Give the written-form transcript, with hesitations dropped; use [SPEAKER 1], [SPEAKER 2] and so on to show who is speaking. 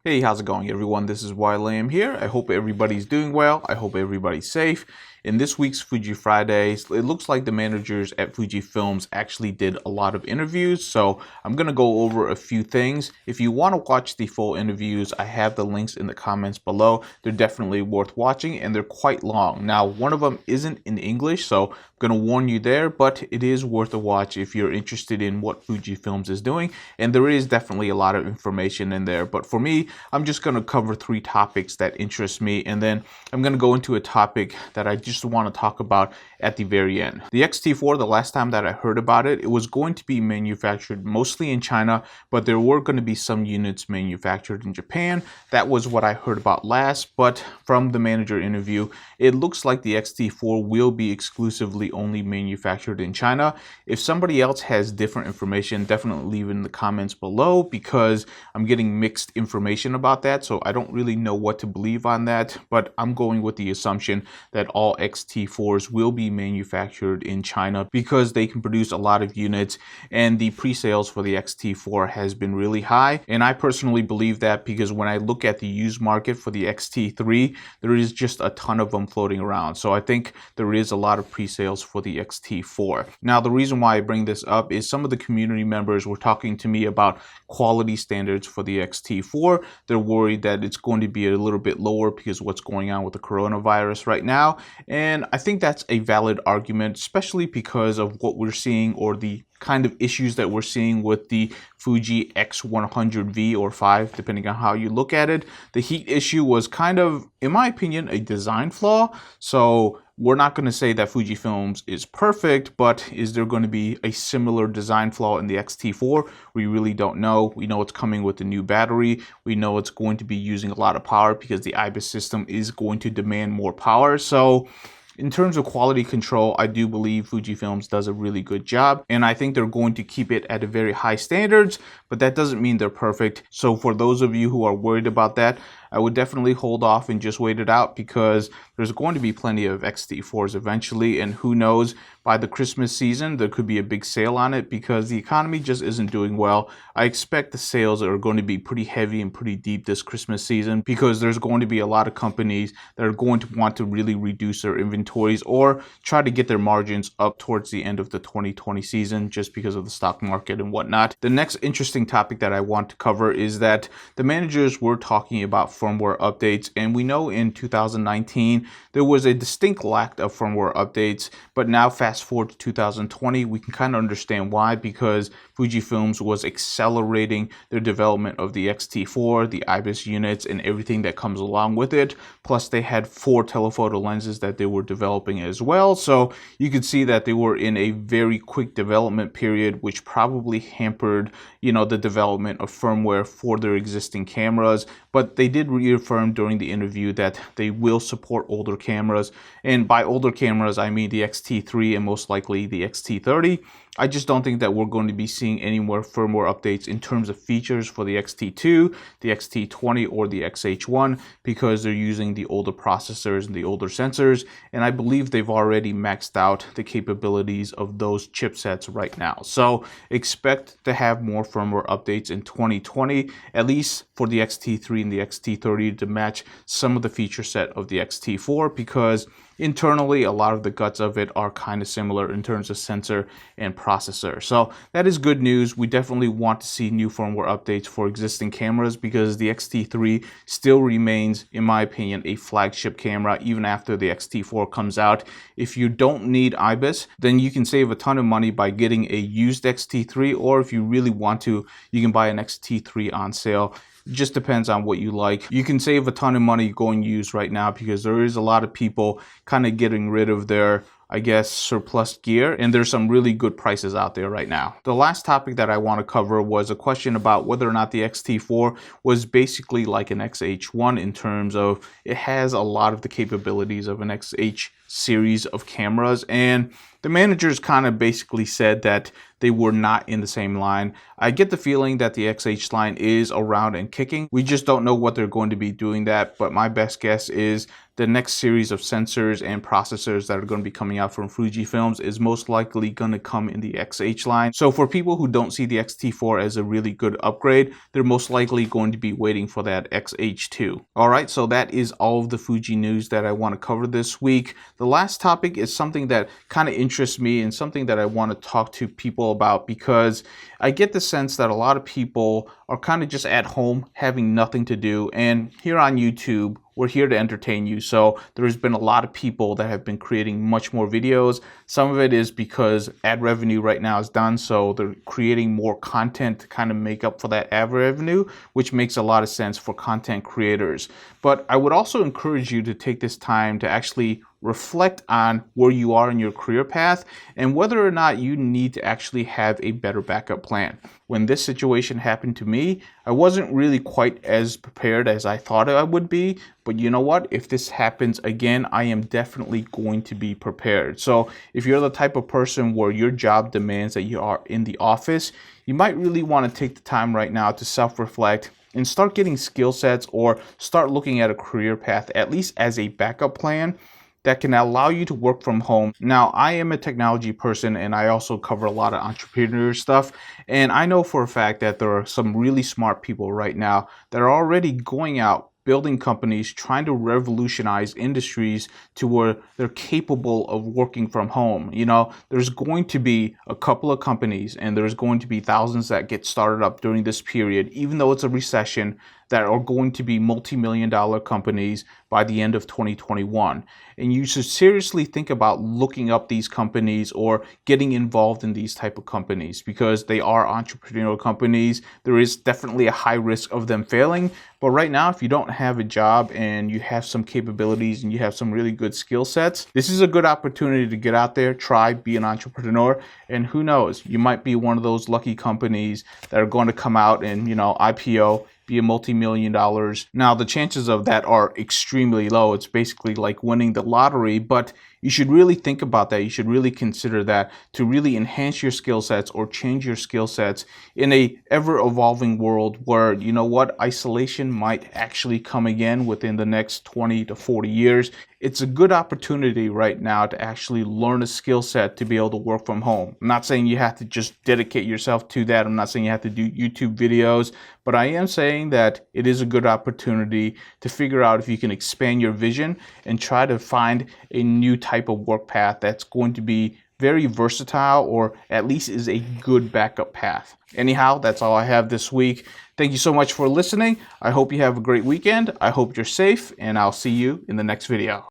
[SPEAKER 1] Hey, how's it going, everyone? This is Lam here. I hope everybody's doing well. I hope everybody's safe. In this week's Fuji Fridays, it looks like the managers at Fujifilms actually did a lot of interviews, so I'm going to go over a few things. If you want to watch the full interviews, I have the links in the comments below. They're definitely worth watching, and they're quite long. Now, one of them isn't in English, so I'm going to warn you there, but it is worth a watch if you're interested in what Fujifilms is doing, and there is definitely a lot of information in there. But for me, I'm just going to cover 3 topics that interest me, and then I'm going to go into a topic that I just want to talk about at the very end. The X-T4, the last time that I heard about it, it was going to be manufactured mostly in China, but there were going to be some units manufactured in Japan. That was what I heard about last, but from the manager interview, it looks like the X-T4 will be exclusively only manufactured in China. If somebody else has different information, definitely leave it in the comments below, because I'm getting mixed information about that, so I don't really know what to believe on that, but I'm going with the assumption that all X-T4s will be manufactured in China because they can produce a lot of units, and the pre-sales for the X-T4 has been really high. And I personally believe that because when I look at the used market for the X-T3, there is just a ton of them floating around. So I think there is a lot of pre-sales for the X-T4. Now, the reason why I bring this up is some of the community members were talking to me about quality standards for the X-T4. They're worried that it's going to be a little bit lower because of what's going on with the coronavirus right now. And I think that's a valid argument, especially because of what we're seeing, or the kind of issues that we're seeing with the Fuji X100V or 5, depending on how you look at it. The heat issue was kind of, in my opinion, a design flaw. So we're not going to say that Fujifilms is perfect, but is there going to be a similar design flaw in the X-T4? We really don't know. We know it's coming with a new battery. We know it's going to be using a lot of power because the Iida system is going to demand more power. So in terms of quality control, I do believe Fujifilms does a really good job, and I think they're going to keep it at a very high standards, but that doesn't mean they're perfect. So for those of you who are worried about that, I would definitely hold off and just wait it out, because there's going to be plenty of X-T4s eventually, and who knows, by the Christmas season, there could be a big sale on it because the economy just isn't doing well. I expect the sales are going to be pretty heavy and pretty deep this Christmas season, because there's going to be a lot of companies that are going to want to really reduce their inventories or try to get their margins up towards the end of the 2020 season, just because of the stock market and whatnot. The next interesting topic that I want to cover is that the managers were talking about firmware updates, and we know in 2019 there was a distinct lack of firmware updates, but now fast forward to 2020, we can kind of understand why, because Fujifilms was accelerating their development of the X-T4, the IBIS units, and everything that comes along with it. Plus they had 4 telephoto lenses that they were developing as well, so you could see that they were in a very quick development period, which probably hampered, the development of firmware for their existing cameras. But they did reaffirm during the interview that they will support older cameras, and by older cameras I mean the X-T3 and most likely the X-T30. I just don't think that we're going to be seeing any more firmware updates in terms of features for the X-T2, the X-T20, or the X-H1, because they're using the older processors and the older sensors, and I believe they've already maxed out the capabilities of those chipsets right now. So expect to have more firmware updates in 2020, at least for the X-T3 and the X-T30, to match some of the feature set of the X-T4, because internally a lot of the guts of it are kind of similar in terms of sensor and processor. So that is good news. We definitely want to see new firmware updates for existing cameras, because the X-T3 still remains, in my opinion, a flagship camera even after the X-T4 comes out. If you don't need IBIS, then you can save a ton of money by getting a used X-T3, or if you really want to, you can buy an X-T3 on sale. Just depends on what you like. You can save a ton of money going used right now, because there is a lot of people kind of getting rid of their, I guess, surplus gear, and there's some really good prices out there right now. The last topic that I want to cover was a question about whether or not the X-T4 was basically like an X-H1 in terms of it has a lot of the capabilities of an X-H series of cameras, and the managers kind of basically said that they were not in the same line. I get the feeling that the XH line is around and kicking. We just don't know what they're going to be doing that, but my best guess is the next series of sensors and processors that are going to be coming out from Fujifilms is most likely going to come in the XH line. So for people who don't see the X-T4 as a really good upgrade, they're most likely going to be waiting for that XH2. All right, so that is all of the Fuji news that I want to cover this week. The last topic is something that kind of interests me and something that I want to talk to people about, because I get the sense that a lot of people are kind of just at home having nothing to do, and here on YouTube we're here to entertain you. So there's been a lot of people that have been creating much more videos. Some of it is because ad revenue right now is done, so they're creating more content to kind of make up for that ad revenue, which makes a lot of sense for content creators. But I would also encourage you to take this time to actually reflect on where you are in your career path and whether or not you need to actually have a better backup plan. When this situation happened to me, I wasn't really quite as prepared as I thought I would be, but you know what? If this happens again, I am definitely going to be prepared. So if you're the type of person where your job demands that you are in the office, you might really want to take the time right now to self-reflect and start getting skill sets, or start looking at a career path, at least as a backup plan, that can allow you to work from home. Now, I am a technology person and I also cover a lot of entrepreneur stuff. And I know for a fact that there are some really smart people right now that are already going out, building companies, trying to revolutionize industries to where they're capable of working from home. You know, there's going to be a couple of companies and there's going to be thousands that get started up during this period, even though it's a recession, that are going to be multi-million-dollar companies by the end of 2021. And you should seriously think about looking up these companies or getting involved in these type of companies, because they are entrepreneurial companies. There is definitely a high risk of them failing. But right now, if you don't have a job and you have some capabilities and you have some really good skill sets, this is a good opportunity to get out there, try, be an entrepreneur, and who knows, you might be one of those lucky companies that are going to come out and, you know, IPO, be a multi-million dollars. Now, the chances of that are extremely low. It's basically like winning the lottery, but you should really think about that. You should really consider that to really enhance your skill sets or change your skill sets in a ever-evolving world where, you know what, isolation might actually come again within the next 20 to 40 years. It's a good opportunity right now to actually learn a skill set to be able to work from home. I'm not saying you have to just dedicate yourself to that. I'm not saying you have to do YouTube videos, but I am saying that it is a good opportunity to figure out if you can expand your vision and try to find a new type of work path that's going to be very versatile, or at least is a good backup path. Anyhow, that's all I have this week. Thank you so much for listening. I hope you have a great weekend. I hope you're safe, and I'll see you in the next video.